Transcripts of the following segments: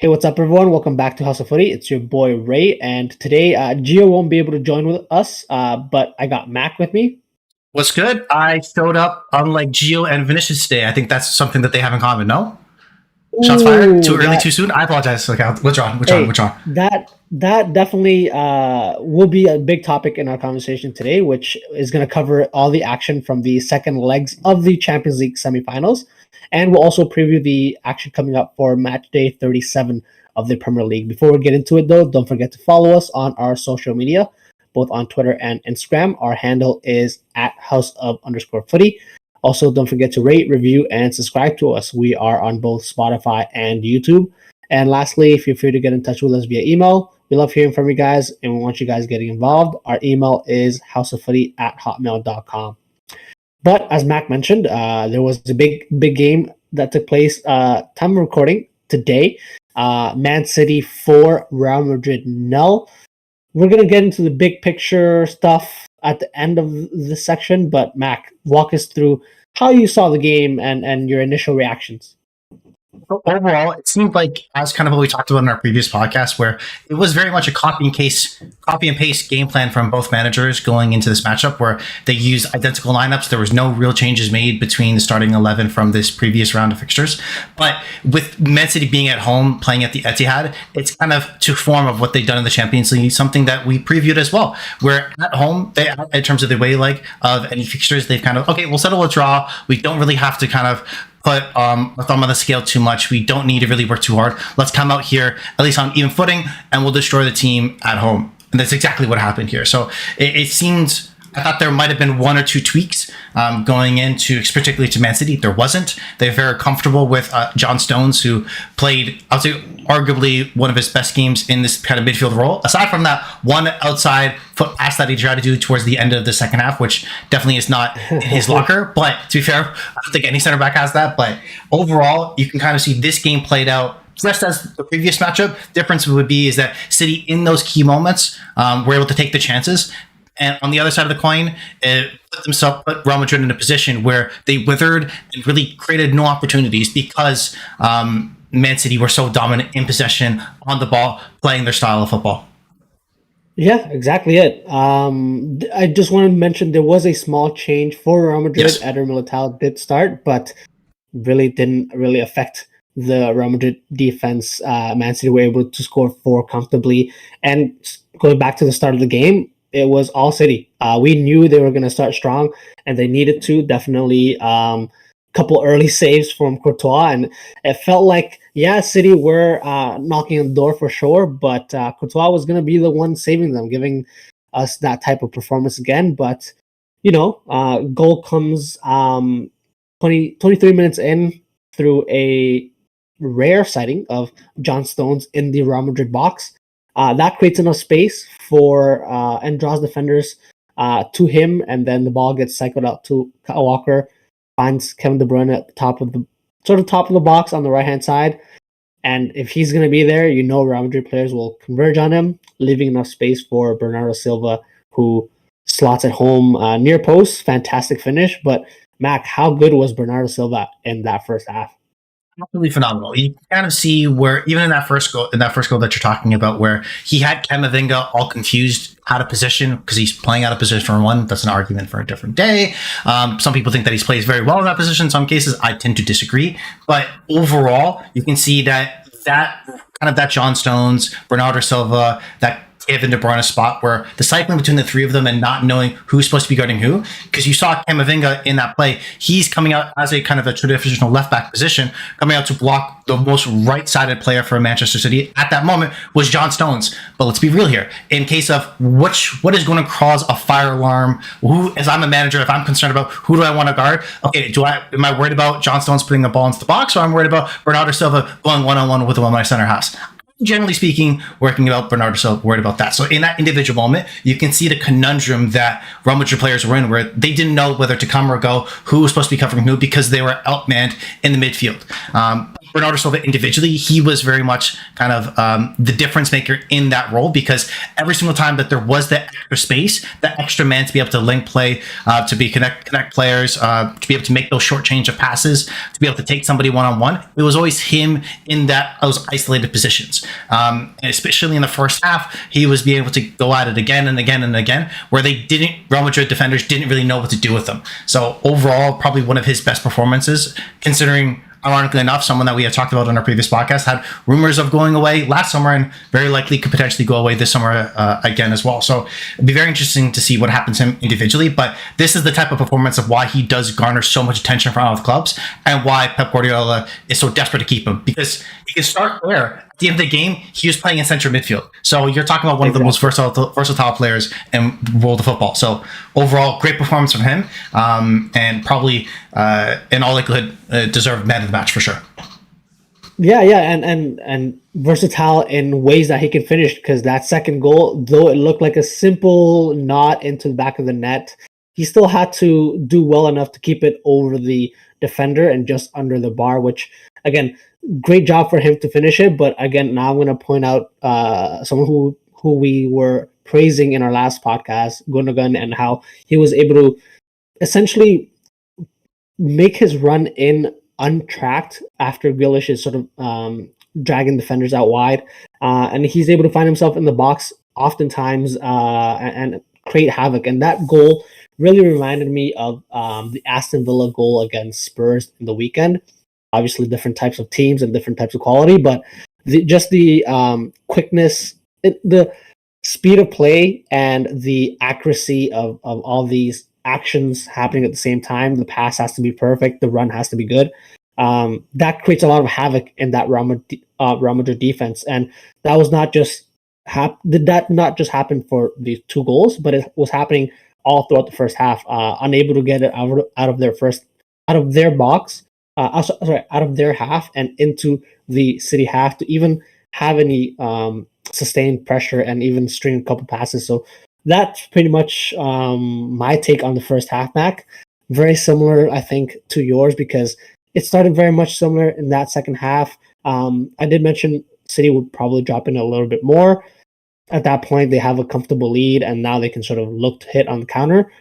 Hey, what's up, everyone? Welcome back to House of Footy. It's your boy Ray, and today Gio won't be able to join with us, but I got Mac with me. What's good? I showed up unlike Gio and Vinicius today. I think that's something that they have in common, no? Shots fired? Too early, too soon? I apologize. Okay, which one? That definitely will be a big topic in our conversation today, which is going to cover all the action from the second legs of the Champions League semifinals, and we'll also preview the action coming up for match day 37 of the Premier League. Before we get into it, though, don't forget to follow us on our social media, both on Twitter and Instagram. Our handle is at @house_of_footy. Also, don't forget to rate, review, and subscribe to us. We are on both Spotify and YouTube. And lastly, feel free to get in touch with us via email. We love hearing from you guys, and we want you guys getting involved. Our email is houseoffooty@hotmail.com. But as Mac mentioned, there was a big game that took place time of recording today. Man City 4, Real Madrid 0. We're going to get into the big picture stuff at the end of this section, but Mac, walk us through how you saw the game and your initial reactions. Overall, it seemed like, as kind of what we talked about in our previous podcast, where it was very much a copy and paste game plan from both managers going into this matchup, where they used identical lineups. There was no real changes made between the starting 11 from this previous round of fixtures. But with Man City being at home, playing at the Etihad, it's kind of to form of what they've done in the Champions League, something that we previewed as well, where at home, they, in terms of the way like of any fixtures, they've kind of, okay, we'll settle a draw. We don't really have to kind of put a thumb on the scale too much. We don't need to really work too hard. Let's come out here, at least on even footing, and we'll destroy the team at home. And that's exactly what happened here. So it seemed, I thought there might have been one or two tweaks going into, particularly to Man City. There wasn't. They're very comfortable with John Stones, who played, I would say, arguably one of his best games in this kind of midfield role. Aside from that one outside foot pass that he tried to do towards the end of the second half, which definitely is not in his locker. But to be fair, I don't think any center back has that. But overall, you can kind of see this game played out just as the previous matchup. Difference would be is that City, in those key moments, were able to take the chances. And on the other side of the coin, it put Real Madrid in a position where they withered and really created no opportunities because Man City were so dominant in possession, on the ball, playing their style of football. Yeah, exactly it. I just want to mention there was a small change for Real Madrid. Yes. Eder Militao did start, but really didn't really affect the Real Madrid defense. Man City were able to score 4 comfortably. And going back to the start of the game, it was all City. We knew they were going to start strong, and they needed to. Definitely couple early saves from Courtois, and it felt like, yeah, City were knocking on the door for sure, but Courtois was going to be the one saving them, giving us that type of performance again. But, goal comes 23 minutes in through a rare sighting of John Stones in the Real Madrid box. That creates enough space for and draws defenders to him, and then the ball gets cycled out to Kyle Walker, finds Kevin De Bruyne at the top of the box on the right hand side, and if he's going to be there, Real Madrid players will converge on him, leaving enough space for Bernardo Silva, who slots it home near post. Fantastic finish. But Mac, how good was Bernardo Silva in that first half? Absolutely phenomenal. You can kind of see where, even in that first goal that you're talking about, where he had Camavinga all confused out of position because he's playing out of position for one. That's an argument for a different day. Some people think that he plays very well in that position. In some cases, I tend to disagree. But overall, you can see that John Stones, Bernardo Silva, that Kevin De Bruyne spot, where the cycling between the three of them and not knowing who's supposed to be guarding who, because you saw Camavinga in that play, he's coming out as a kind of a traditional left back position, coming out to block the most right-sided player for Manchester City at that moment was John Stones. But let's be real here. In case of what is going to cause a fire alarm, as I'm a manager, if I'm concerned about who do I want to guard, okay, am I worried about John Stones putting the ball into the box, or I'm worried about Bernardo Silva going one-on-one with the one my center has? Generally speaking, working about Bernardo Silva, worried about that. So in that individual moment, you can see the conundrum that Real Madrid players were in, where they didn't know whether to come or go, who was supposed to be covering who, because they were outmanned in the midfield. Bernardo Silva individually, he was very much kind of the difference maker in that role, because every single time that there was that extra space, that extra man to be able to link play, to be connect players, to be able to make those short change of passes, to be able to take somebody one-on-one, it was always him in those isolated positions. And especially in the first half, he was being able to go at it again and again and again, where Real Madrid defenders didn't really know what to do with them. So overall, probably one of his best performances, considering, ironically enough, someone that we had talked about on our previous podcast had rumors of going away last summer and very likely could potentially go away this summer again as well. So it'd be very interesting to see what happens to him individually. But this is the type of performance of why he does garner so much attention from other clubs, and why Pep Guardiola is so desperate to keep him, because he can start there. At the end of the game, he was playing in central midfield. So you're talking about one of the most versatile players in world of football. So overall, great performance from him, and probably in all likelihood deserved man of the match for sure. Yeah, and versatile in ways that he can finish, because that second goal, though it looked like a simple knot into the back of the net, he still had to do well enough to keep it over the defender and just under the bar, which, again, great job for him to finish it. But again, now I'm going to point out someone who we were praising in our last podcast, Gundogan, and how he was able to essentially make his run in untracked after Grealish is sort of dragging defenders out wide, and he's able to find himself in the box oftentimes and create havoc. And that goal really reminded me of the Aston Villa goal against Spurs in the weekend. Obviously, different types of teams and different types of quality, but the quickness, the speed of play, and the accuracy of all these actions happening at the same time. The pass has to be perfect. The run has to be good. That creates a lot of havoc in that Real Madrid defense, and that was not just did that not just happen for these two goals, but it was happening all throughout the first half. Unable to get it out of their box. Out of their half and into the City half to even have any sustained pressure and even string a couple passes. So that's pretty much my take on the first half, Mac. Very similar, I think, to yours, because it started very much similar in that second half. I did mention City would probably drop in a little bit more. At that point, they have a comfortable lead, and now they can sort of look to hit on the counter.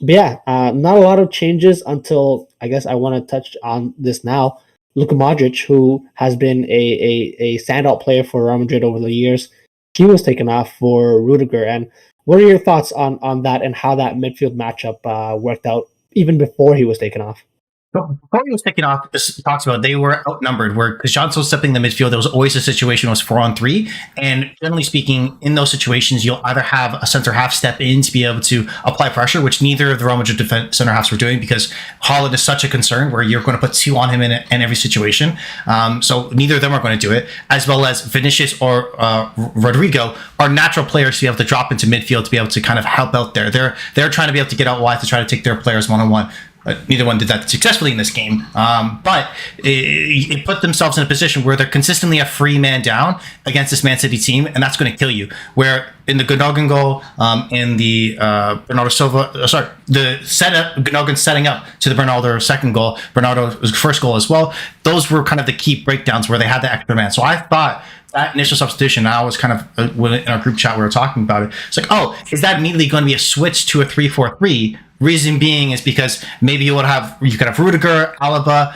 But yeah, not a lot of changes until, I guess I want to touch on this now. Luka Modric, who has been a standout player for Real Madrid over the years, he was taken off for Rudiger. And what are your thoughts on that and how that midfield matchup worked out even before he was taken off? Before he was taken off, this talks about they were outnumbered. Where because Johnson was stepping in the midfield, there was always a situation was 4-on-3, and generally speaking, in those situations, you'll either have a center half step in to be able to apply pressure, which neither of the Real Madrid center halves were doing, because Haaland is such a concern where you're going to put two on him in every situation. So neither of them are going to do it, as well as Vinicius or Rodrigo are natural players to be able to drop into midfield to be able to kind of help out there. They're trying to be able to get out wide to try to take their players one-on-one. Neither one did that successfully in this game, but it put themselves in a position where they're consistently a free man down against this Man City team, and that's going to kill you. Where in the Gundogan goal, in the Bernardo Silva, the setup, Gundogan setting up to the Bernardo second goal, Bernardo's first goal as well, those were kind of the key breakdowns where they had the extra man. So I thought that initial substitution, I was kind of, in our group chat, we were talking about it. It's like, oh, is that immediately going to be a switch to a 3-4-3? Reason being is because maybe you could have Rudiger, Alaba,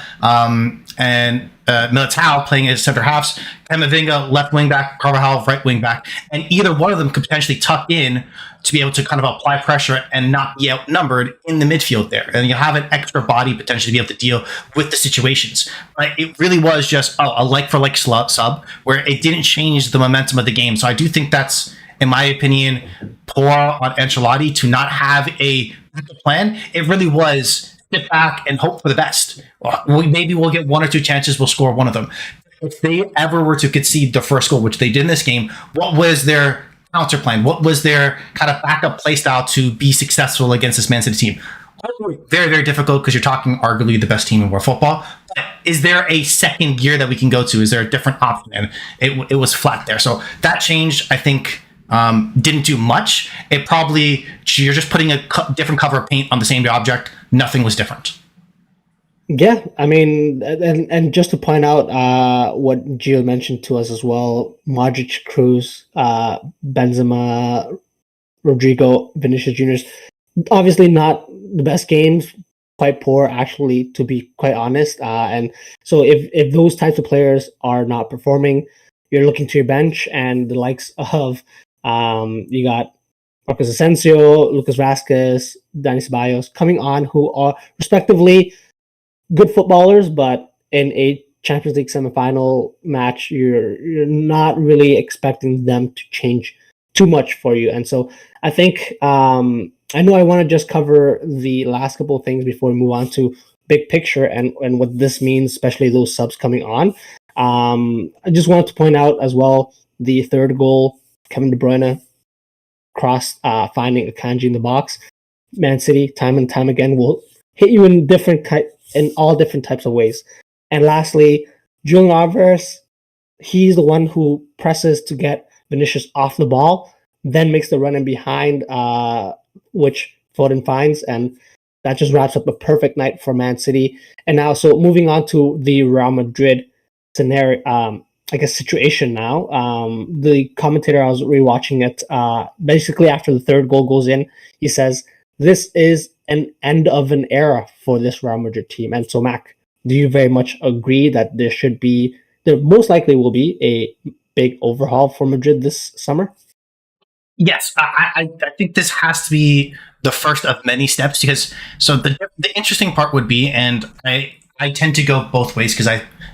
and Militao playing as center halves, Camavinga left wing back, Carvajal right wing back, and either one of them could potentially tuck in to be able to kind of apply pressure and not be outnumbered in the midfield there. And you'll have an extra body potentially to be able to deal with the situations. But it really was just a like-for-like sub where it didn't change the momentum of the game. So I do think that's, in my opinion, poor on Ancelotti to not have a plan. It really was sit back and hope for the best. Maybe we'll get one or two chances, we'll score one of them. If they ever were to concede the first goal, which they did in this game, what was their counter plan? What was their kind of backup play style to be successful against this Man City team? Very, very difficult, because you're talking arguably the best team in world football. But is there a second gear that we can go to? Is there a different option? And it was flat there. So that change, I think, didn't do much. It probably, you're just putting a different cover of paint on the same object. Nothing was different. Yeah, I mean, and just to point out what Gio mentioned to us as well, Modric, Cruz, Benzema, Rodrigo, Vinicius Juniors, obviously not the best games, quite poor actually, to be quite honest. And so if those types of players are not performing, you're looking to your bench and the likes of you got Marcos Asensio, Lucas Vazquez, Dani Ceballos coming on, who are respectively good footballers, but in a Champions League semifinal match, you're not really expecting them to change too much for you. And so I think I know I want to just cover the last couple of things before we move on to big picture and what this means, especially those subs coming on. I just wanted to point out as well the third goal, Kevin De Bruyne cross, finding Akanji in the box. Man City, time and time again, will hit you in all different types of ways. And lastly, Julian Alvarez, he's the one who presses to get Vinicius off the ball, then makes the run in behind, which Foden finds, and that just wraps up a perfect night for Man City. And now, so moving on to the Real Madrid scenario, I guess situation now. The commentator, I was rewatching it. Basically, after the third goal goes in, he says, "This is an end of an era for this Real Madrid team." And so, Mac, do you very much agree that there most likely will be a big overhaul for Madrid this summer? Yes, I think this has to be the first of many steps because so the interesting part would be, and I tend to go both ways because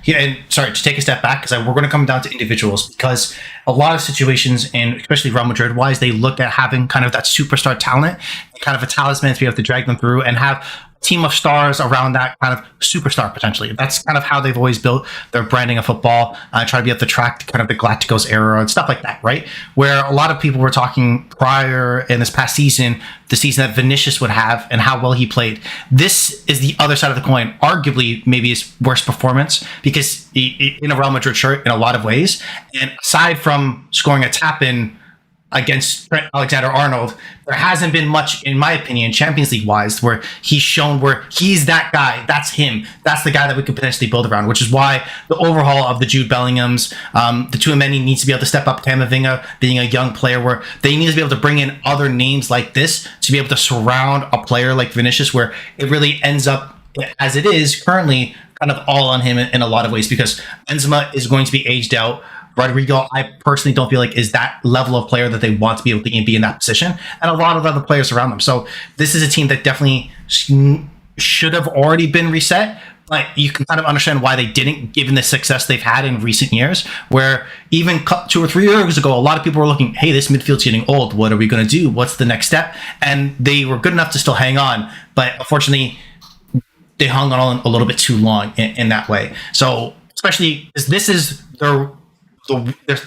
and sorry to take a step back because we're going to come down to individuals because a lot of situations and especially Real Madrid wise they look at having kind of that superstar talent and kind of a talisman to be able to drag them through and have team of stars around that kind of superstar potentially. That's kind of how they've always built their branding of football. Try to be able to track kind of the Galacticos era and stuff like that, right? Where a lot of people were talking prior in this past season, the season that Vinicius would have and how well he played. This is the other side of the coin, arguably maybe his worst performance because in a Real Madrid shirt in a lot of ways. And aside from scoring a tap in against Trent Alexander-Arnold, there hasn't been much, in my opinion, Champions League-wise, where he's shown where he's that guy. That's him. That's the guy that we could potentially build around, which is why the overhaul of the Jude Bellinghams, the Tchouaméni needs to be able to step up. Camavinga being a young player where they need to be able to bring in other names like this to be able to surround a player like Vinicius, where it really ends up, as it is currently, kind of all on him in a lot of ways because Benzema is going to be aged out. Rodrigo, I personally don't feel like is that level of player that they want to be able to be in that position, and a lot of other players around them. So this is a team that definitely should have already been reset, but you can kind of understand why they didn't, given the success they've had in recent years, where even 2 or 3 years ago, a lot of people were looking, hey, this midfield's getting old. What are we going to do? What's the next step? And they were good enough to still hang on, but unfortunately, they hung on a little bit too long in that way. So especially as this is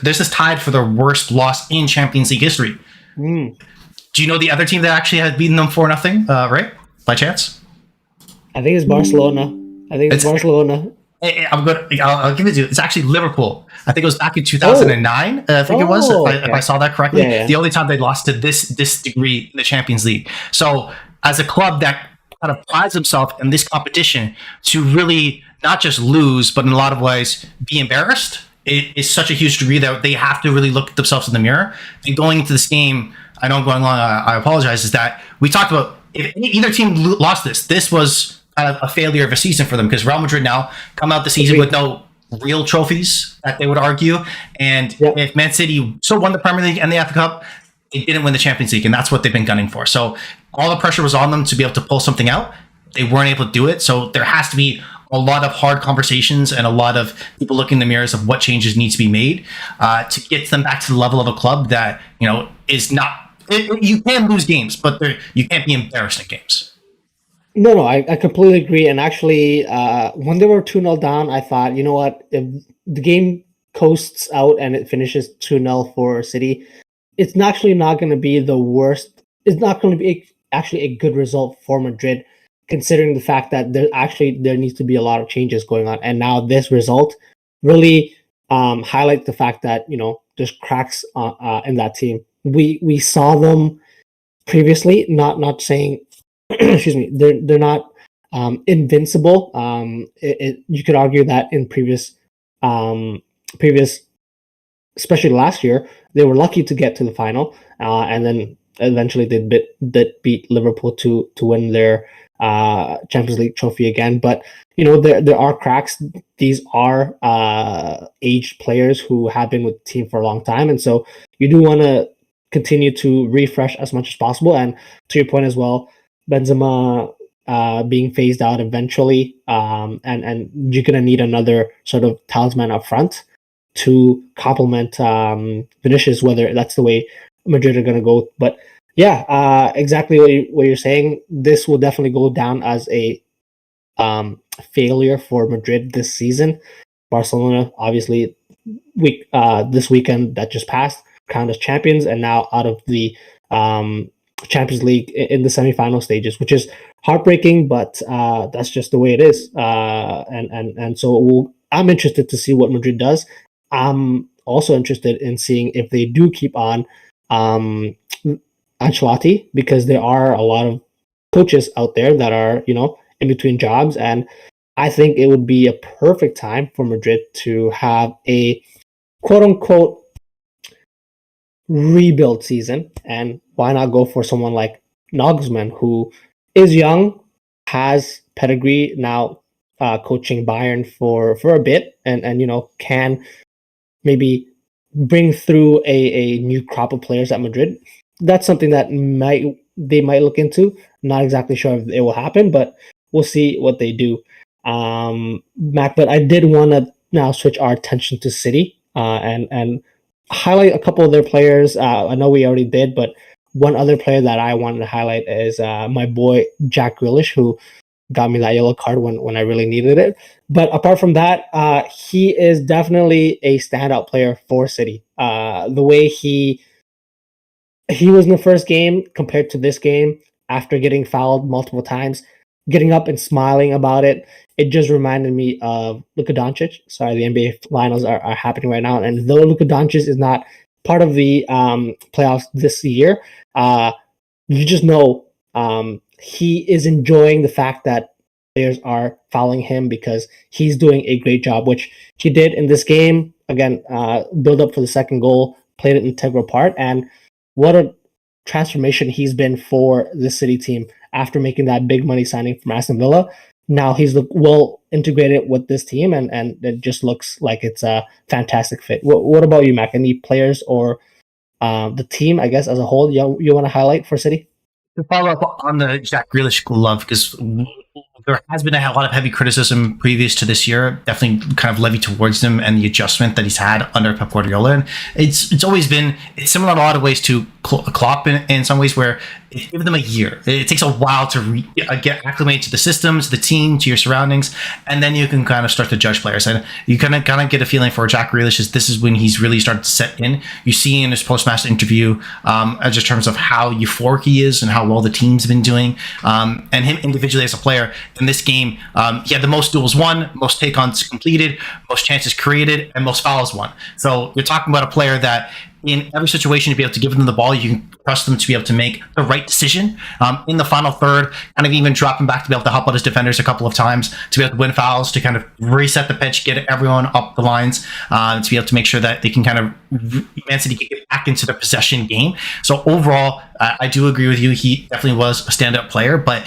this is tied for their worst loss in Champions League history. Mm. Do you know the other team that actually had beaten them 4-0? Right, by chance? I think it's Barcelona. It's Barcelona. I'll give it to you. It's actually Liverpool. I think it was back in 2009. I think it was, if I saw that correctly. Yeah. The only time they lost to this degree in the Champions League. So as a club that kind of prides himself in this competition to really not just lose, but in a lot of ways be embarrassed, it is such a huge degree that they have to really look at themselves in the mirror. And going into this game, I know I'm going long, I apologize, is that we talked about if either team lost this was kind of a failure of a season for them because Real Madrid now come out the season with no real trophies that they would argue. And if Man City still won the Premier League and the FA Cup, they didn't win the Champions League, and that's what they've been gunning for. So all the pressure was on them to be able to pull something out. They weren't able to do it. So there has to be a lot of hard conversations and a lot of people looking in the mirrors of what changes need to be made to get them back to the level of a club that, is not. You can lose games, but you can't be embarrassed in games. No, I completely agree. And actually, when they were 2-0 down, I thought, you know what, if the game coasts out and it finishes 2-0 for City, it's actually not going to be the worst. It's not going to be actually a good result for Madrid, considering the fact that there needs to be a lot of changes going on. And now this result really highlights the fact that, there's cracks in that team. We saw them previously, not saying, excuse me, they're not invincible. You could argue that in previous, especially last year, they were lucky to get to the final, and then eventually did beat Liverpool to win their Champions League trophy again. But there are cracks. These are aged players who have been with the team for a long time, and so you do want to continue to refresh as much as possible. And to your point as well, Benzema being phased out eventually, and you're gonna need another sort of talisman up front to complement Vinicius, whether that's the way Madrid are going to go. But yeah, exactly what you're saying. This will definitely go down as a failure for Madrid this season. Barcelona, obviously, this weekend that just passed, crowned as champions, and now out of the Champions League in the semifinal stages, which is heartbreaking, but that's just the way it is. And so I'm interested to see what Madrid does. I'm also interested in seeing if they do keep on Ancelotti, because there are a lot of coaches out there that are, in between jobs. And I think it would be a perfect time for Madrid to have a quote unquote rebuild season. And why not go for someone like Nagelsmann, who is young, has pedigree now, coaching Bayern for a bit, and can maybe bring through a new crop of players at Madrid. That's something that they might look into. Not exactly sure if it will happen, but we'll see what they do. Mac, but I did want to now switch our attention to City, and highlight a couple of their players. I know we already did, but one other player that I wanted to highlight is my boy Jack Grealish, who got me that yellow card when I really needed it. But apart from that, he is definitely a standout player for City. The way he was in the first game compared to this game, after getting fouled multiple times, getting up and smiling about it, it just reminded me of Luka Doncic. Sorry, the NBA finals are happening right now, and though Luka Doncic is not part of the playoffs this year, you just know he is enjoying the fact that players are fouling him, because he's doing a great job, which he did in this game. Again, build up for the second goal, played an integral part, and what a transformation he's been for the City team after making that big money signing from Aston Villa. Now he's well integrated with this team, and it just looks like it's a fantastic fit. What about you, Mac? Any players or the team, I guess, as a whole, you want to highlight for City? To follow up on the Jack Grealish love, because there has been a lot of heavy criticism previous to this year, definitely kind of levied towards him and the adjustment that he's had under Pep Guardiola. And it's always been, it's similar in a lot of ways to Klopp in some ways, where give them a year. It takes a while to get acclimated to the systems, the team, to your surroundings, and then you can kind of start to judge players. And you kind of get a feeling for Jack Grealish this is when he's really started to set in. You see in his post-match interview, just in terms of how euphoric he is and how well the team's been doing, and him individually as a player. In this game, he had the most duels won, most take-ons completed, most chances created, and most fouls won. So you're talking about a player that in every situation, to be able to give them the ball, you can trust them to be able to make the right decision in the final third, kind of even dropping back to be able to help out his defenders a couple of times, to be able to win fouls, to kind of reset the pitch, get everyone up the lines, to be able to make sure that they can kind of Man City can get back into the possession game. So overall, I do agree with you. He definitely was a standout player, but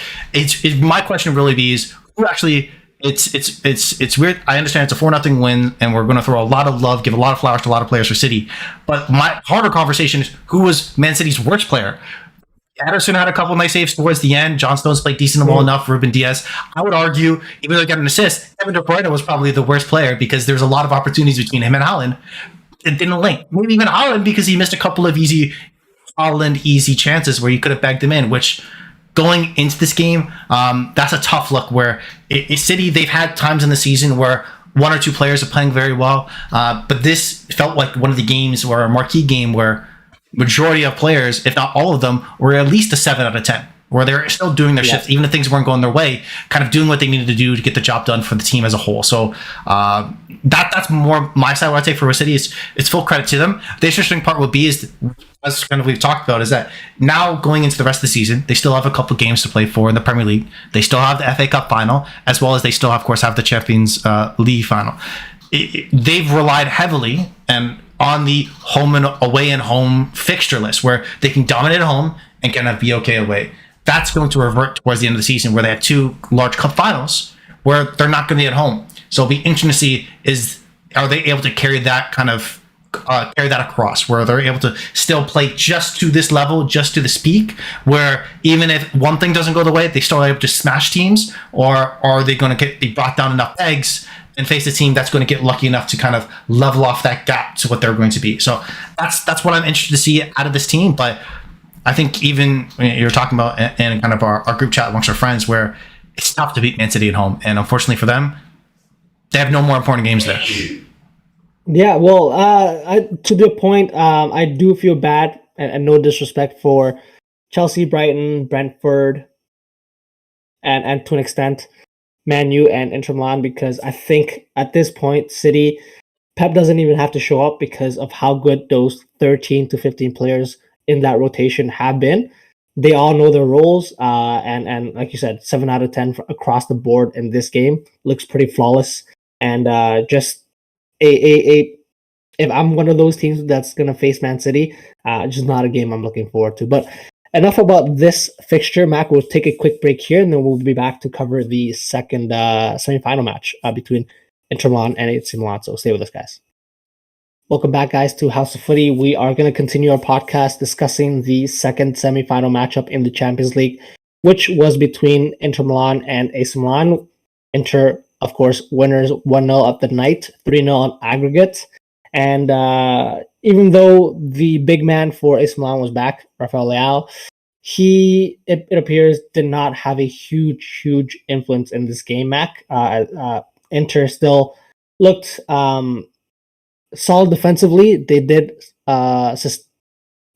my question really is who actually. It's weird. I understand it's a 4-0 win, and we're going to throw a lot of love, give a lot of flowers to a lot of players for City. But my harder conversation is who was Man City's worst player. Ederson had a couple of nice saves towards the end. John Stones played decent well enough. Ruben Diaz, I would argue, even though he got an assist, Kevin De Bruyne was probably the worst player, because there's a lot of opportunities between him and Haaland. It didn't link. Maybe even Haaland, because he missed a couple of easy chances where you could have bagged him in, which. Going into this game, that's a tough look where City, they've had times in the season where one or two players are playing very well, but this felt like one of the games where a marquee game where majority of players, if not all of them, were at least a 7 out of 10. where they're still doing their shifts, even if things weren't going their way, kind of doing what they needed to do to get the job done for the team as a whole. So that's more my side. What I'd say for City is it's full credit to them. The interesting part would be is, as kind of we've talked about, is that now going into the rest of the season, they still have a couple games to play for in the Premier League. They still have the FA Cup final, as well as they still, of course, have the Champions League final. They've relied heavily on the home and away and home fixture list, where they can dominate at home and kind of be okay away. That's going to revert towards the end of the season, where they had 2 large cup finals where they're not going to be at home. So it'll be interesting to see are they able to carry that kind of carry that across, where they're able to still play just to this level, just to this peak, where even if one thing doesn't go the way, they still are able to smash teams, or are they going to be brought down enough pegs and face a team that's going to get lucky enough to kind of level off that gap to what they're going to be. So that's what I'm interested to see out of this team. But I think even you're talking about in kind of our group chat amongst our friends, where it's tough to beat Man City at home. And unfortunately for them, they have no more important games there. Yeah, well, to the point, I do feel bad, and no disrespect for Chelsea, Brighton, Brentford, and to an extent, Man U and Inter Milan, because I think at this point, City, Pep doesn't even have to show up because of how good those 13 to 15 players in that rotation have been. They all know their roles, and like you said, 7 out of 10 across the board in this game looks pretty flawless. And just if I'm one of those teams that's going to face Man City, just not a game I'm looking forward to. But enough about this fixture, Mac. We'll take a quick break here, and then we'll be back to cover the second semi-final match between Inter Milan and AC Milan. So stay with us, guys. Welcome back, guys, to House of Footy. We are going to continue our podcast discussing the second semi-final matchup in the Champions League, which was between Inter Milan and AC Milan. Inter, of course, winners 1-0 of the night, 3-0 on aggregate. And even though the big man for AC Milan was back, Rafael Leao, it appears did not have a huge influence in this game, Mac. Inter still looked solid defensively. They did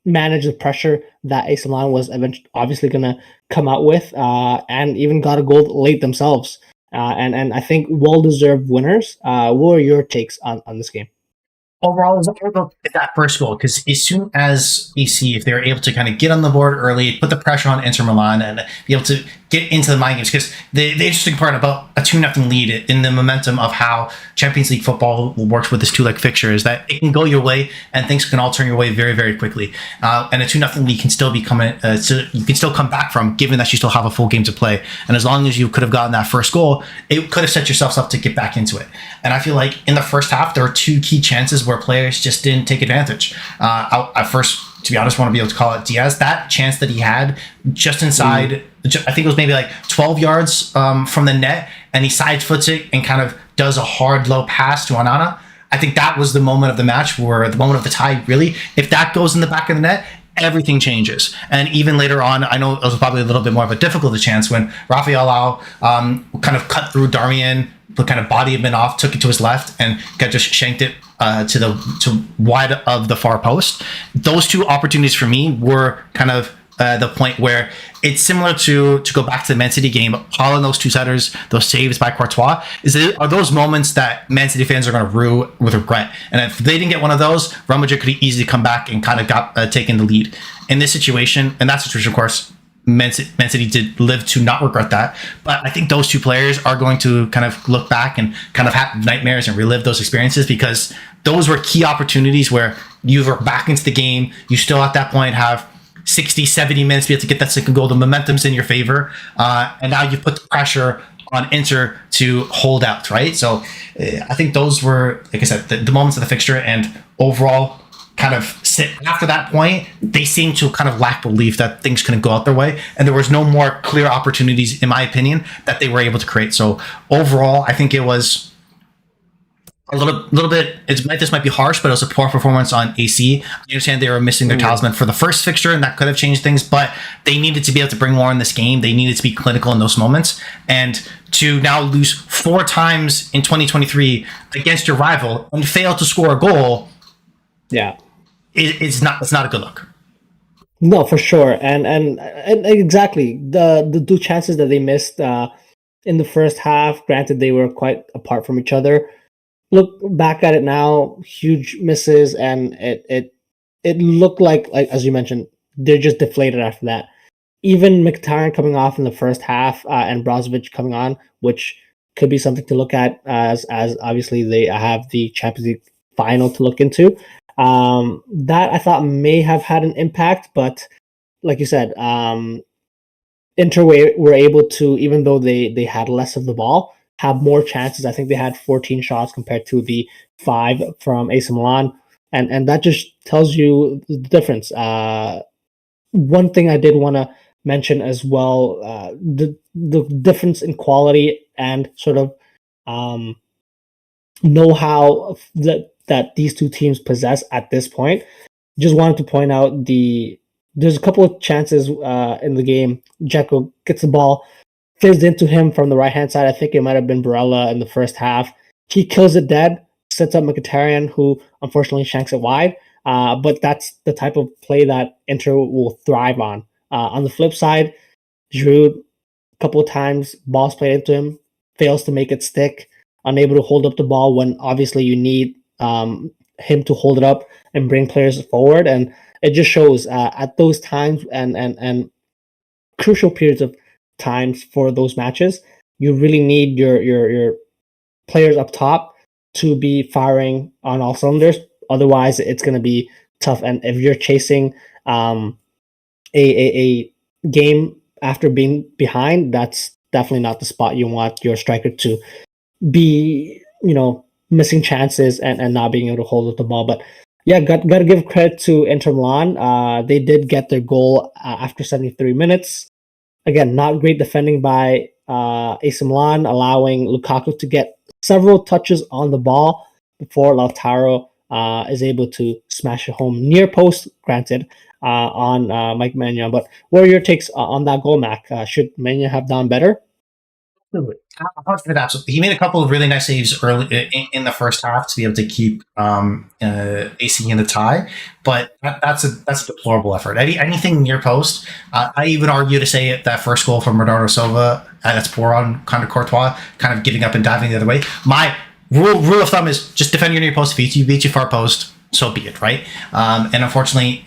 manage the pressure that AC Milan was eventually obviously going to come out with, and even got a goal late themselves. And I think well-deserved winners. What are your takes on this game? Overall, it was all about that first goal, because as soon as AC, if they were able to kind of get on the board early, put the pressure on Inter Milan, and be able to get into the mind games, because the interesting part about a 2-0 lead in the momentum of how Champions League football works with this 2-leg fixture is that it can go your way and things can all turn your way very, very quickly. And a 2-0 lead can still be coming, so you can still come back from, given that you still have a full game to play. And as long as you could have gotten that first goal, it could have set yourselves up to get back into it. And I feel like in the first half, there were 2 key chances where players just didn't take advantage. I first, to be honest, want to be able to call it Diaz. That chance that he had just inside, I think it was maybe like 12 yards from the net, and he side foots it and kind of does a hard low pass to Onana. I think that was the moment of the match, where the moment of the tie, really. If that goes in the back of the net, everything changes. And even later on, I know it was probably a little bit more of a difficult chance when Rafael Leao kind of cut through Darmian, but kind of bodied him off, took it to his left, and kind of just shanked it to wide of the far post. Those 2 opportunities for me were kind of the point where it's similar to go back to the Man City game. All in those 2 setters, those saves by Courtois, are those moments that Man City fans are going to rue with regret. And if they didn't get one of those, Real Madrid could easily come back and kind of got taken the lead. In this situation, and that situation, of course, Man City did live to not regret that. But I think those 2 players are going to kind of look back and kind of have nightmares and relive those experiences, because those were key opportunities where you were back into the game. You still at that point have 60, 70 minutes to be able to get that second goal. The momentum's in your favor. And now you put the pressure on Inter to hold out, right? So I think those were, like I said, the moments of the fixture, and overall kind of after that point, they seemed to kind of lack belief that things couldn't go out their way. And there was no more clear opportunities, in my opinion, that they were able to create. So overall, I think it was a little bit, this might be harsh, but it was a poor performance on AC. I understand they were missing their talisman for the first fixture, and that could have changed things, but they needed to be able to bring more in this game. They needed to be clinical in those moments. And to now lose 4 times in 2023 against your rival and fail to score a goal, yeah, it's not a good look. No, for sure, and exactly the two chances that they missed in the first half. Granted, they were quite apart from each other. Look back at it now, huge misses, and it looked like as you mentioned, they're just deflated after that. Even Mkhitaryan coming off in the first half and Brozovic coming on, which could be something to look at as obviously they have the Champions League final to look into. That I thought may have had an impact, but like you said, Inter were able to, even though they had less of the ball, have more chances. I think they had 14 shots compared to the 5 from AC Milan, and that just tells you the difference. One thing I did want to mention as well, the difference in quality and sort of um, know-how that these two teams possess at this point. Just wanted to point out there's a couple of chances in the game. Dzeko gets the ball, fizzed into him from the right hand side. I think it might have been Barella in the first half. He kills it dead, sets up Mkhitaryan, who unfortunately shanks it wide. But that's the type of play that Inter will thrive on. On the flip side, Giroud, a couple of times, balls played into him, fails to make it stick, unable to hold up the ball when obviously you need him to hold it up and bring players forward. And it just shows at those times and crucial periods of times for those matches, you really need your players up top to be firing on all cylinders. Otherwise, it's going to be tough. And if you're chasing a game after being behind, that's definitely not the spot you want your striker to be, missing chances and not being able to hold up the ball. But yeah, got to give credit to Inter Milan. They did get their goal after 73 minutes. Again, not great defending by AC Milan, allowing Lukaku to get several touches on the ball before Lautaro is able to smash it home near post, granted, on Mike Maignan. But what are your takes on that goal, Mac? Should Maignan have done better? Absolutely. He made a couple of really nice saves early in the first half to be able to keep AC in the tie, but that's a deplorable effort. Anything near post, I even argue to say that first goal from Bernardo Silva, that's poor on kind of Courtois, kind of giving up and diving the other way. My rule of thumb is just defend your near post. If you beat you far post, so be it, right? And unfortunately,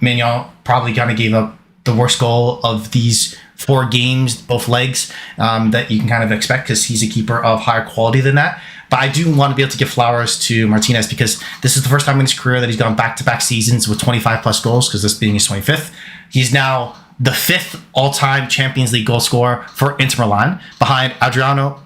Mignon probably kind of gave up the worst goal of these 4 games, both legs, that you can kind of expect because he's a keeper of higher quality than that. But I do want to be able to give flowers to Martinez because this is the first time in his career that he's gone back-to-back seasons with 25 plus goals, because this being his 25th. He's now the 5th all-time Champions League goal scorer for Inter Milan, behind Adriano,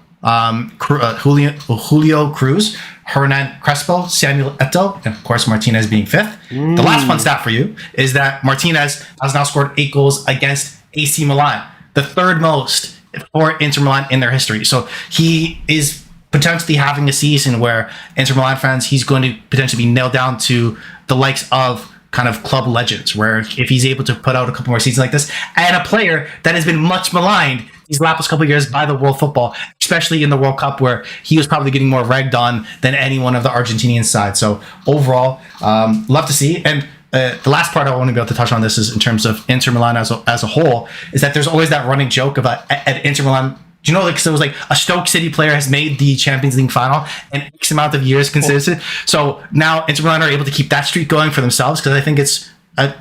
Julio Cruz, Hernan Crespo, Samuel Eto'o, and of course Martinez being 5th. The last fun stat for you is that Martinez has now scored 8 goals against AC Milan, the 3rd most for Inter Milan in their history. So he is potentially having a season where Inter Milan fans, he's going to potentially be nailed down to the likes of kind of club legends, where if he's able to put out a couple more seasons like this, and a player that has been much maligned these last couple of years by the world football, especially in the World Cup, where he was probably getting more ragged on than any one of the Argentinian side. So overall, love to see. And the last part I want to be able to touch on this is in terms of Inter Milan as a whole, is that there's always that running joke about at Inter Milan. Do you know, like, so it was like a Stoke City player has made the Champions League final in X amount of years consistent. So now Inter Milan are able to keep that streak going for themselves, because I think it's an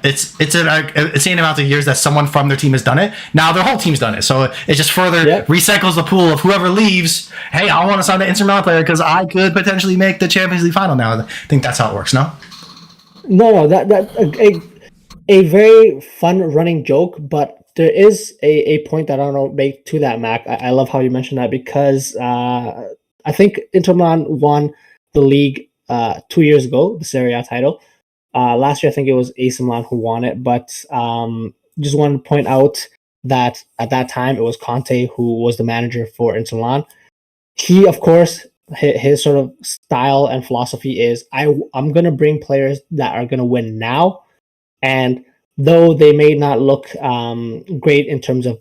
insane amount of years that someone from their team has done it. Now their whole team's done it, so it just further recycles the pool of whoever leaves. Hey, I want to sign an Inter Milan player because I could potentially make the Champions League final now. I think that's how it works. No, that a very fun running joke, but there is a point that I don't know make to that, Mac. I love how you mentioned that, because I think Inter Milan won the league 2 years ago, the Serie A title. Last year, I think it was AC Milan who won it, but just wanted to point out that at that time, it was Conte who was the manager for Inter Milan. He, of course, his sort of style and philosophy is, I'm going to bring players that are going to win now, and though they may not look great in terms of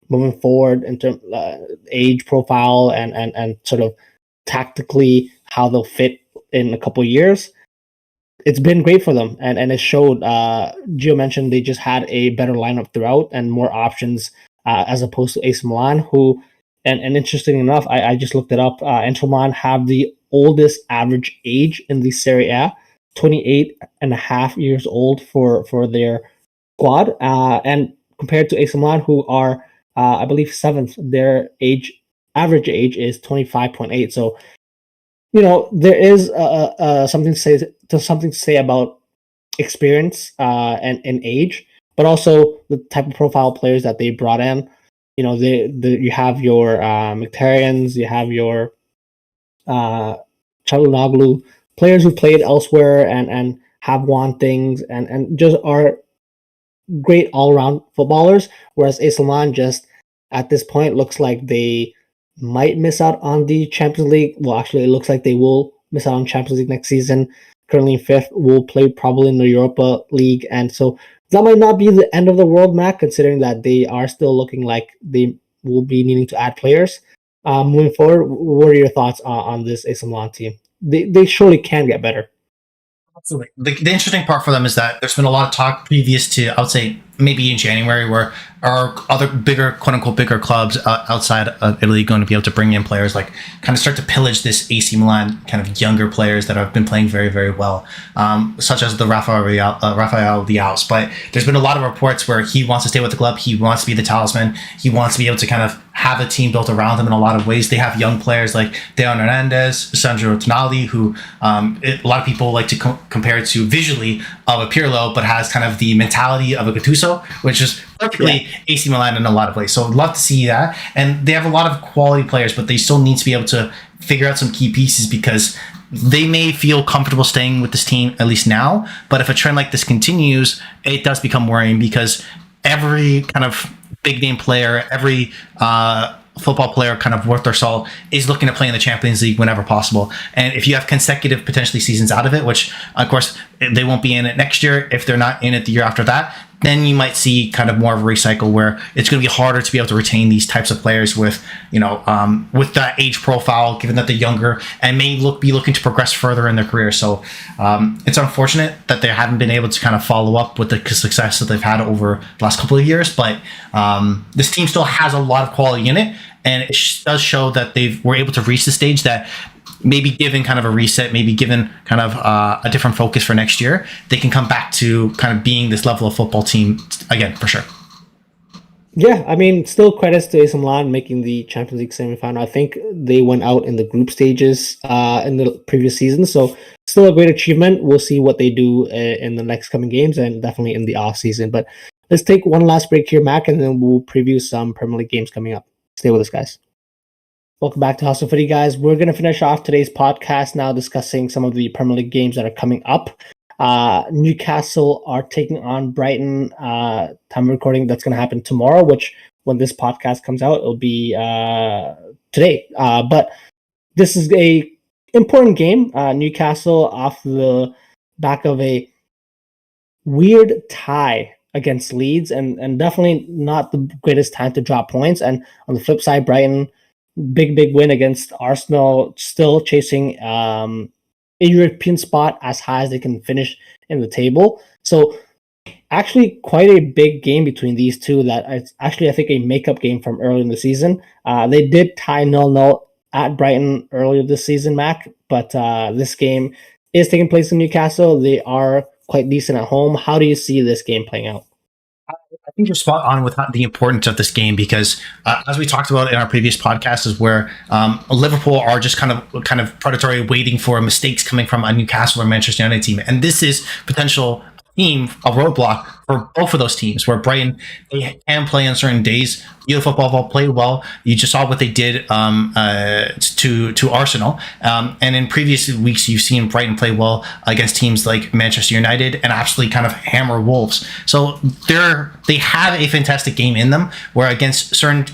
moving forward, in terms age profile and sort of tactically how they'll fit in a couple of years, it's been great for them, and it showed. Gio mentioned they just had a better lineup throughout and more options as opposed to AC Milan, who, and interesting enough, I just looked it up. Inter Milan have the oldest average age in the Serie A, 28 and a half years old for their squad, and compared to AC Milan, who are I believe seventh, their average age is 25.8. So there is something to say about experience and age, but also the type of profile players that they brought in. You have your Mkhitaryan's, you have your Çalhanoğlu, players who played elsewhere and have won things and just are great all around footballers. Whereas AC Milan just at this point looks like they might miss out on the Champions League. Well, actually, it looks like they will miss out on Champions League next season. Currently in fifth, will play probably in the Europa League, and so that might not be the end of the world, Matt. Considering that they are still looking like they will be needing to add players moving forward. What are your thoughts on this AC Milan team? They surely can get better. Absolutely. The interesting part for them is that there's been a lot of talk previous to, I would say, maybe in January, where are other bigger, quote unquote, bigger clubs outside of Italy going to be able to bring in players, like kind of start to pillage this AC Milan kind of younger players that have been playing very, very well, such as the Rafael Leao's. But there's been a lot of reports where he wants to stay with the club. He wants to be the talisman. He wants to be able to kind of have a team built around him in a lot of ways. They have young players like Dejan Hernandez, Sandro Tonali, who a lot of people like to compare to visually of a Pirlo, but has kind of the mentality of a Gattuso, which is perfectly AC Milan in a lot of ways. So I'd love to see that. And they have a lot of quality players, but they still need to be able to figure out some key pieces, because they may feel comfortable staying with this team, at least now. But if a trend like this continues, it does become worrying, because every kind of big name player, every football player kind of worth their salt is looking to play in the Champions League whenever possible. And if you have consecutive potentially seasons out of it, which of course they won't be in it next year, if they're not in it the year after that, then you might see kind of more of a recycle where it's going to be harder to be able to retain these types of players with, with that age profile, given that they're younger and may be looking to progress further in their career. So it's unfortunate that they haven't been able to kind of follow up with the success that they've had over the last couple of years. But this team still has a lot of quality in it, and it does show that were able to reach the stage that maybe given kind of a reset, maybe given kind of a different focus for next year, they can come back to kind of being this level of football team again, for sure. Yeah, I mean, still credits to AC Milan making the Champions League semifinal. I think they went out in the group stages in the previous season, so still a great achievement. We'll see what they do in the next coming games and definitely in the off season. But let's take one last break here, Mac, and then we'll preview some Premier League games coming up. Stay with us, guys. Welcome back to Hustle Footy, guys. We're going to finish off today's podcast now discussing some of the Premier League games that are coming up. Newcastle are taking on Brighton. Time of recording, that's going to happen tomorrow, which when this podcast comes out, it'll be today. But this is a important game. Newcastle off the back of a weird tie against Leeds, and definitely not the greatest time to drop points. And on the flip side, Brighton, big win against Arsenal, still chasing a European spot as high as they can finish in the table. So actually quite a big game between these two that it's actually, I think, a makeup game from early in the season. They did tie 0-0 at Brighton earlier this season, Mac, but this game is taking place in Newcastle. They are quite decent at home. How do you see this game playing out? I think you're spot on with the importance of this game, because as we talked about in our previous podcast, is where Liverpool are just kind of predatory, waiting for mistakes coming from a Newcastle or Manchester United team, and this is potential team a roadblock for both of those teams, where Brighton, they can play on certain days. Beautiful football, played well. You just saw what they did to Arsenal, and in previous weeks you've seen Brighton play well against teams like Manchester United and absolutely kind of hammer Wolves. So they have a fantastic game in them, where against certain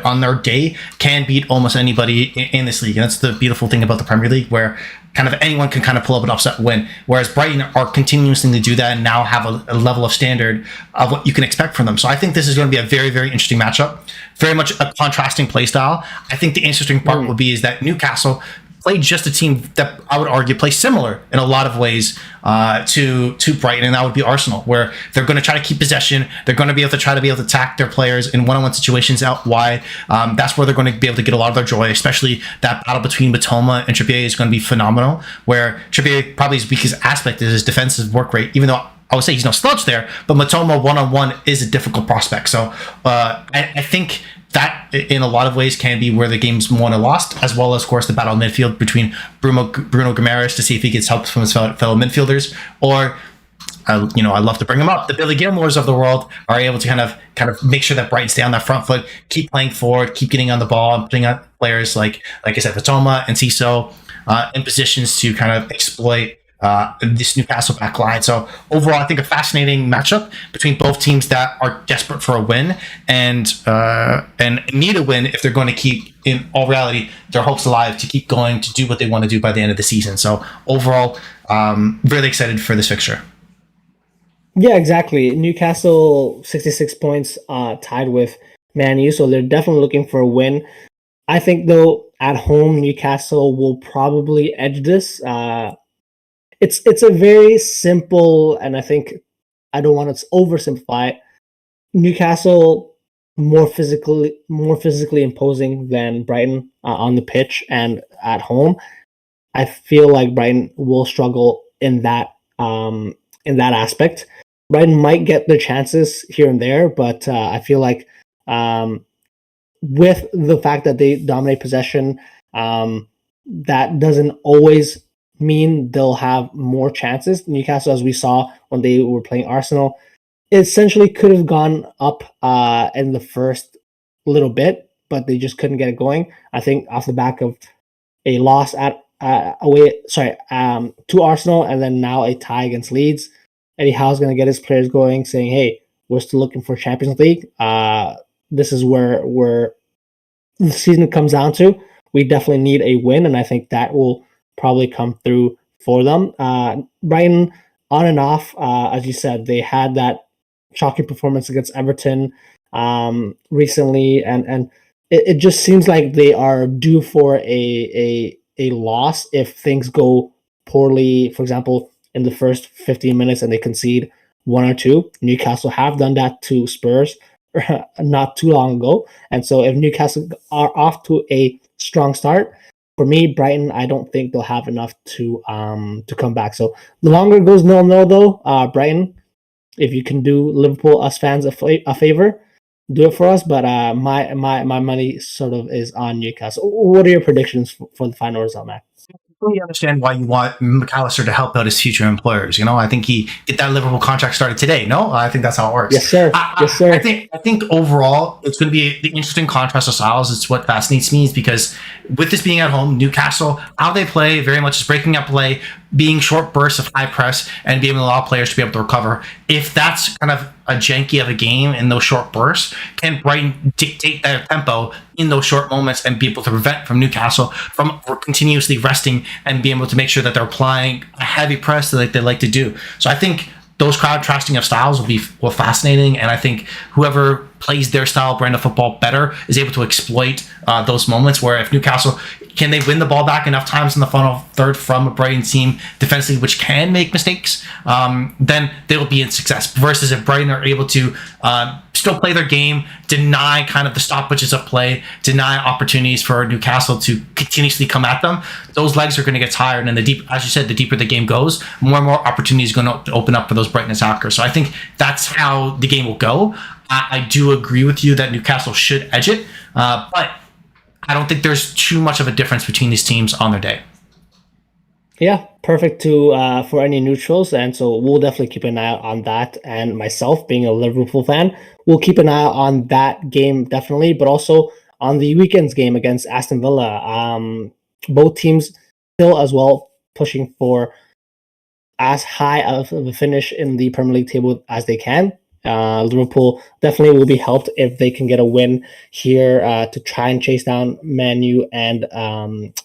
on their day can beat almost anybody in this league. And that's the beautiful thing about the Premier League, where kind of anyone can kind of pull up an upset win, whereas Brighton are continuously to do that and now have a level of standard of what you can expect from them. So I think this is going to be a very, very interesting matchup, very much a contrasting play style. I think the interesting part will be is that Newcastle, played just a team that I would argue plays similar in a lot of ways to Brighton, and that would be Arsenal, where they're going to try to keep possession. They're going to be able to attack their players in one-on-one situations out wide. That's where they're going to be able to get a lot of their joy, especially that battle between Matoma and Trippier is going to be phenomenal, where Trippier probably his weakest aspect is his defensive work rate, even though I would say he's no slouch there, but Matoma one-on-one is a difficult prospect. So I think that in a lot of ways can be where the game's won and lost, as well as, of course, the battle midfield between Bruno Guimaraes to see if he gets help from his fellow midfielders, or I love to bring them up. The Billy Gilmores of the world are able to kind of make sure that Brighton stay on that front foot, keep playing forward, keep getting on the ball, and putting out players like I said, Matoma and Ciso in positions to kind of exploit this Newcastle back line. So overall, I think a fascinating matchup between both teams that are desperate for a win and need a win if they're going to keep, in all reality, their hopes alive to keep going to do what they want to do by the end of the season. So overall, really excited for this fixture. Yeah, exactly. Newcastle 66 points, tied with Man U, so they're definitely looking for a win. I think though at home Newcastle will probably edge this. It's a very simple, and I think I don't want to oversimplify it. Newcastle more physically imposing than Brighton on the pitch and at home. I feel like Brighton will struggle in that aspect. Brighton might get their chances here and there, but I feel like with the fact that they dominate possession, that doesn't always mean they'll have more chances. Newcastle, as we saw when they were playing Arsenal, essentially could have gone up in the first little bit, but they just couldn't get it going. I think off the back of a loss at to Arsenal, and then now a tie against Leeds. Eddie Howe's going to get his players going, saying, "Hey, we're still looking for Champions League. This is where the season comes down to. We definitely need a win, and I think that will probably come through for them." Brighton, on and off, as you said, they had that shocking performance against Everton recently, and it just seems like they are due for a loss if things go poorly. For example, in the first 15 minutes and they concede one or two. Newcastle have done that to Spurs not too long ago. And so if Newcastle are off to a strong start, for me, Brighton, I don't think they'll have enough to come back. So the longer it goes 0-0 though, Brighton, if you can do Liverpool, us fans, a favor, do it for us. But my money sort of is on Newcastle. What are your predictions for the final result, Matt? I really understand why you want McAllister to help out his future employers. I think he get that Liverpool contract started today. No, I think that's how it works. Yes, sir. Yes, sir. I think overall it's going to be the interesting contrast of styles. It's what fascinates me, is because with this being at home, Newcastle, how they play very much is breaking up play, being short bursts of high press, and being able to allow players to be able to recover. If that's kind of a janky of a game in those short bursts, can Brighton dictate their tempo in those short moments and be able to prevent from Newcastle from continuously resting and be able to make sure that they're applying a heavy press like they like to do. So I think those contrasting of styles will be fascinating, and I think whoever plays their style brand of football better is able to exploit those moments where if Newcastle, can they win the ball back enough times in the final third from a Brighton team defensively which can make mistakes, then they'll be in success. Versus if Brighton are able to still play their game, deny kind of the stoppages of play, deny opportunities for Newcastle to continuously come at them, those legs are going to get tired. And as you said, the deeper the game goes, more and more opportunities are going to open up for those Brighton attackers. So I think that's how the game will go. I do agree with you that Newcastle should edge it, but I don't think there's too much of a difference between these teams on their day. Yeah, perfect for any neutrals, and so we'll definitely keep an eye out on that. And myself, being a Liverpool fan, we'll keep an eye out on that game definitely, but also on the weekend's game against Aston Villa. Both teams still as well pushing for as high of a finish in the Premier League table as they can. Liverpool definitely will be helped if they can get a win here to try and chase down Man U and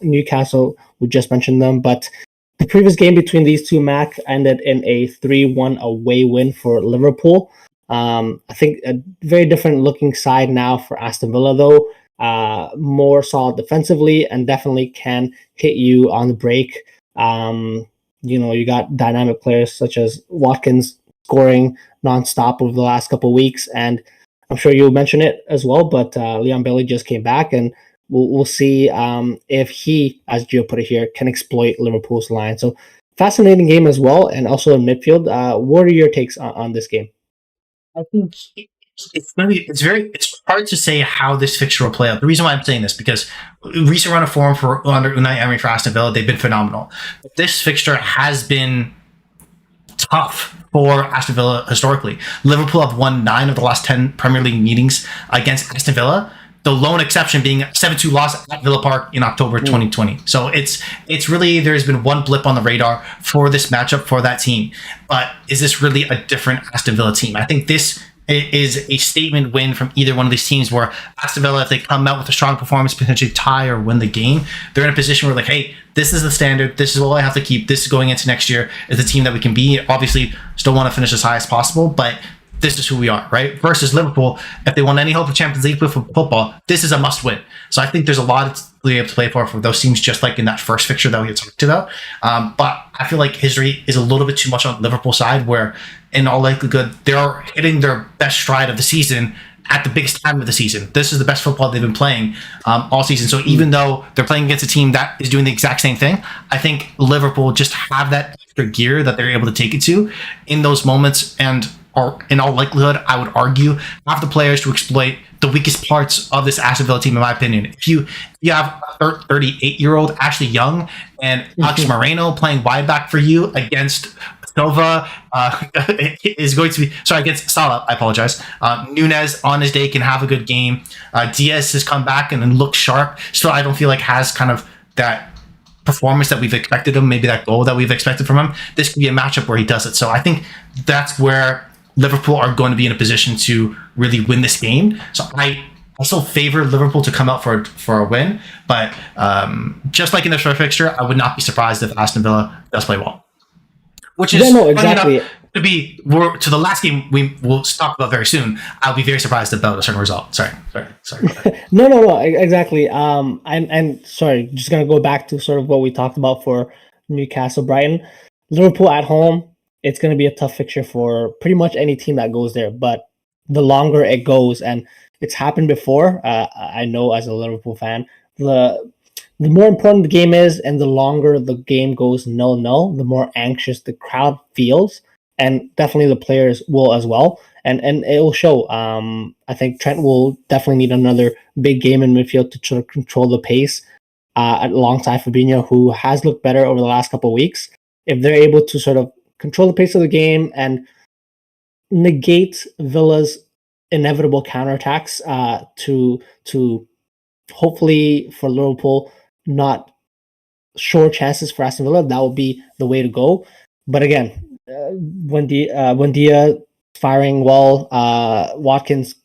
Newcastle. We just mentioned them, but the previous game between these two, Mac, ended in a 3-1 away win for Liverpool. I think a very different looking side now for Aston Villa, though. more solid defensively, and definitely can hit you on the break. You got dynamic players such as Watkins scoring nonstop over the last couple of weeks, and I'm sure you'll mention it as well. But Leon Bailey just came back, and we'll see if he, as Gio put it here, can exploit Liverpool's line. So fascinating game as well, and also in midfield. What are your takes on this game? I think it's hard to say how this fixture will play out. The reason why I'm saying this because recent run of form for under Unai Emery for Aston Villa, they've been phenomenal. But this fixture has been tough for Aston Villa historically. Liverpool have won 9 of the last 10 Premier League meetings against Aston Villa. The lone exception being a 7-2 loss at Villa Park in October 2020. So it's really, there's been one blip on the radar for this matchup for that team. But is this really a different Aston Villa team? I think this is a statement win from either one of these teams where Aston Villa, if they come out with a strong performance, potentially tie or win the game, they're in a position where like, hey, this is the standard. This is what I have to keep. This is going into next year is the team that we can be. Obviously, still want to finish as high as possible, but this is who we are, right? Versus Liverpool, if they want any hope of Champions League football, this is a must win. So I think there's a lot to be able to play for those teams, just like in that first fixture that we had talked about. But I feel like history is a little bit too much on Liverpool side, where in all likelihood, they're hitting their best stride of the season at the biggest time of the season. This is the best football they've been playing all season. So even though they're playing against a team that is doing the exact same thing, I think Liverpool just have that extra gear that they're able to take it to in those moments, and or in all likelihood, I would argue, have the players to exploit the weakest parts of this Aston Villa team, in my opinion. If you have a 38-year-old Ashley Young and Alex Moreno playing wide back for you against Silva, is going to be, sorry, against Salah, I apologize. Nunez on his day can have a good game. Diaz has come back and looked sharp. Still, I don't feel like has kind of that performance that we've expected him, maybe that goal that we've expected from him. This could be a matchup where he does it. So I think that's where Liverpool are going to be in a position to really win this game. So I still favor Liverpool to come out for a win, but just like in the first fixture, I would not be surprised if Aston Villa does play well. Which is exactly to the last game we will talk about very soon. I'll be very surprised about a certain result. Sorry. No, exactly. And sorry, just gonna go back to sort of what we talked about for Newcastle Brighton. Liverpool at home, it's going to be a tough fixture for pretty much any team that goes there. But the longer it goes, and it's happened before, I know as a Liverpool fan, the more important the game is, and the longer the game goes 0-0, the more anxious the crowd feels, and definitely the players will as well. And it will show. I think Trent will definitely need another big game in midfield to sort of control the pace alongside Fabinho, who has looked better over the last couple of weeks. If they're able to sort of control the pace of the game and negate Villa's inevitable counterattacks to hopefully for Liverpool not short chances for Aston Villa, that will be the way to go. But again, Buendia firing well, Watkins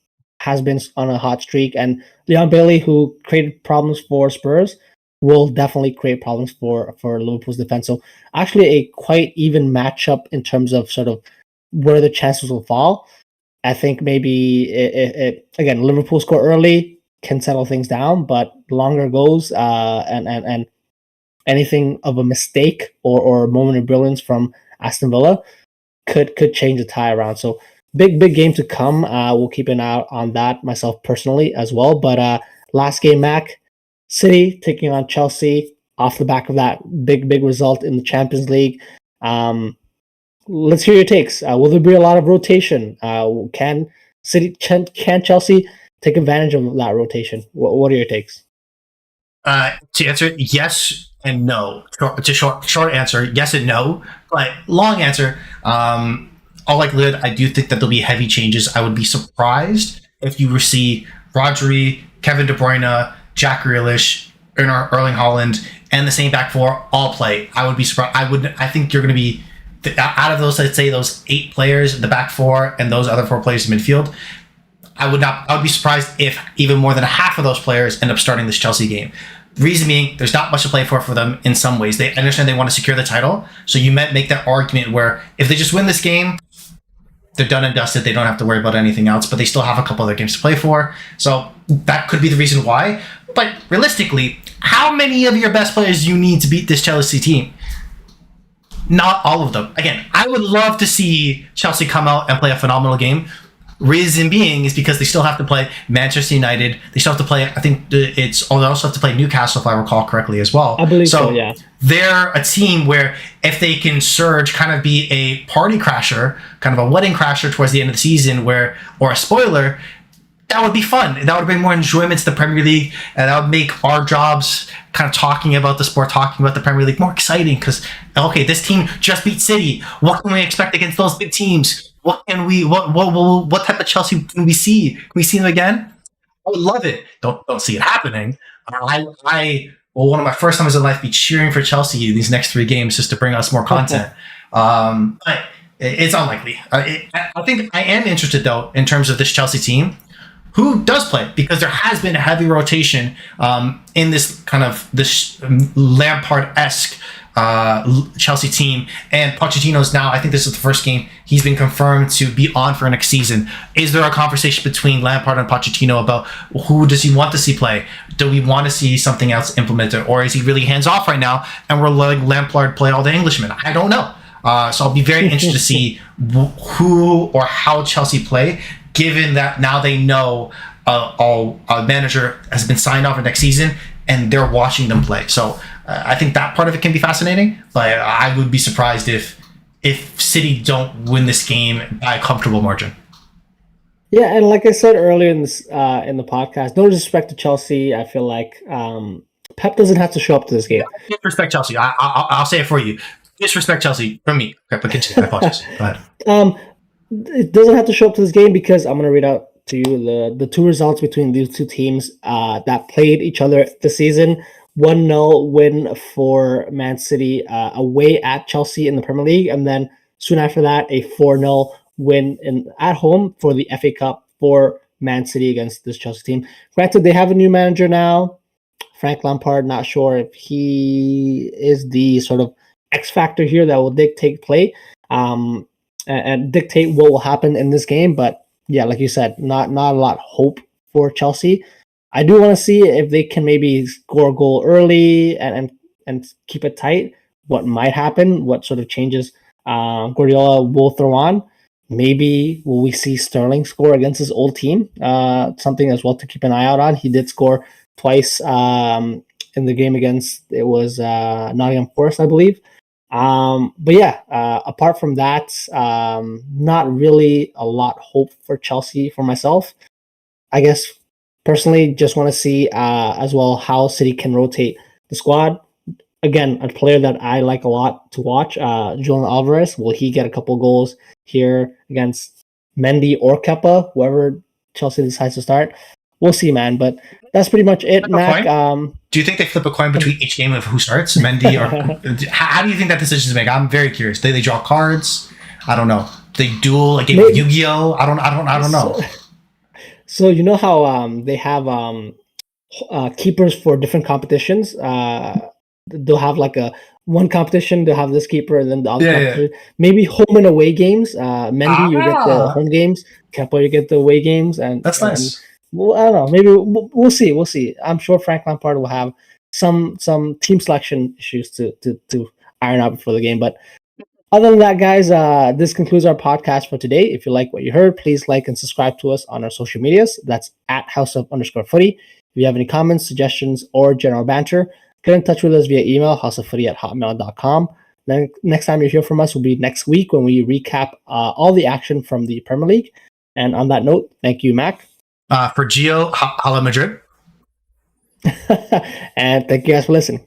has been on a hot streak, and Leon Bailey, who created problems for Spurs, will definitely create problems for Liverpool's defense. So actually a quite even matchup in terms of sort of where the chances will fall. I think maybe again, Liverpool score early can settle things down, but longer goes and anything of a mistake or moment of brilliance from Aston Villa could change the tie around. So big game to come. We'll keep an eye on that myself personally as well. But last game, Mac, City taking on Chelsea off the back of that big result in the Champions League. Let's hear your takes. Will there be a lot of rotation? Can Chelsea take advantage of that rotation? What are your takes? To answer, yes and no. Short answer, yes and no. But long answer, all likelihood, I do think that there'll be heavy changes. I would be surprised if you see Rodri, Kevin De Bruyne, Jack Grealish, Erling Haaland, and the same back four all play. I would be surprised. I think you're going to be out of those. Let's say those 8 players in the back four and those other 4 players in midfield. I would be surprised if even more than half of those players end up starting this Chelsea game. Reason being, there's not much to play for them in some ways. They understand they want to secure the title, so you might make that argument where if they just win this game, they're done and dusted. They don't have to worry about anything else, but they still have a couple other games to play for. So that could be the reason why. But realistically, how many of your best players do you need to beat this Chelsea team? Not all of them. Again, I would love to see Chelsea come out and play a phenomenal game. Reason being is because they still have to play Manchester United. They still have to play, I think they also have to play Newcastle, if I recall correctly, as well. I believe so, yeah. They're a team where if they can surge, kind of be a party crasher, kind of a wedding crasher towards the end of the season, or a spoiler, that would be fun. That would bring more enjoyment to the Premier League, and that would make our jobs kind of talking about the sport, talking about the Premier League more exciting. Because okay, this team just beat City. What can we expect against those big teams? What type of Chelsea can we see? Can we see them again? I would love it. Don't see it happening. One of my first times in life be cheering for Chelsea these next 3 games just to bring us more content. But it's unlikely. I think I am interested though in terms of this Chelsea team. Who does play? Because there has been a heavy rotation in this Lampard-esque Chelsea team, and Pochettino's now, I think this is the first game he's been confirmed to be on for next season. Is there a conversation between Lampard and Pochettino about who does he want to see play? Do we want to see something else implemented, or is he really hands off right now and we're letting Lampard play all the Englishmen? I don't know. So I'll be very interested to see who or how Chelsea play, given that now they know a manager has been signed off for next season and they're watching them play. So I think that part of it can be fascinating, but I would be surprised if City don't win this game by a comfortable margin. Yeah, and like I said earlier in this in the podcast, no disrespect to Chelsea. I feel like Pep doesn't have to show up to this game. Disrespect Chelsea. I'll say it for you. Disrespect Chelsea from me. Okay, but continue. I apologize. Go ahead. It doesn't have to show up to this game because I'm going to read out to you the 2 results between these 2 teams that played each other this season. 1-0 win for Man City away at Chelsea in the Premier League, and then soon after that, a 4-0 win at home for the FA Cup for Man City against this Chelsea team. Granted, they have a new manager now, Frank Lampard. Not sure if he is the sort of X factor here that will dictate play and dictate what will happen in this game. But yeah, like you said, not a lot of hope for Chelsea. I do want to see if they can maybe score a goal early and keep it tight. What might happen? What sort of changes Guardiola will throw on? Maybe will we see Sterling score against his old team? Something as well to keep an eye out on. He did score twice in the game against Nottingham Forest, I believe. But yeah, apart from that, not really a lot hope for Chelsea for myself. I guess personally, just want to see as well how City can rotate the squad. Again, a player that I like a lot to watch, Julian Alvarez. Will he get a couple goals here against Mendy or Kepa, whoever Chelsea decides to start? We'll see, man. But that's pretty much it, Mac. Do you think they flip a coin between each game of who starts, Mendy or? How do you think that decision is made? I'm very curious. Do they draw cards? I don't know. They duel a game of Yu-Gi-Oh. I don't know. So you know how they have keepers for different competitions. They'll have like one competition. They'll have this keeper, and then the other competition. Yeah. Maybe home and away games. Mendy, you get the home games. Kepa, you get the away games, and that's nice. Well, I don't know. Maybe we'll see. We'll see. I'm sure Frank Lampard will have some team selection issues to iron out before the game. But other than that, guys, this concludes our podcast for today. If you like what you heard, please like and subscribe to us on our social medias. That's at @houseof_footy. If you have any comments, suggestions, or general banter, get in touch with us via email, houseoffooty@hotmail.com. Then next time you hear from us will be next week when we recap all the action from the Premier League. And on that note, thank you, Mac. For Gio, Hala Madrid. And thank you guys for listening.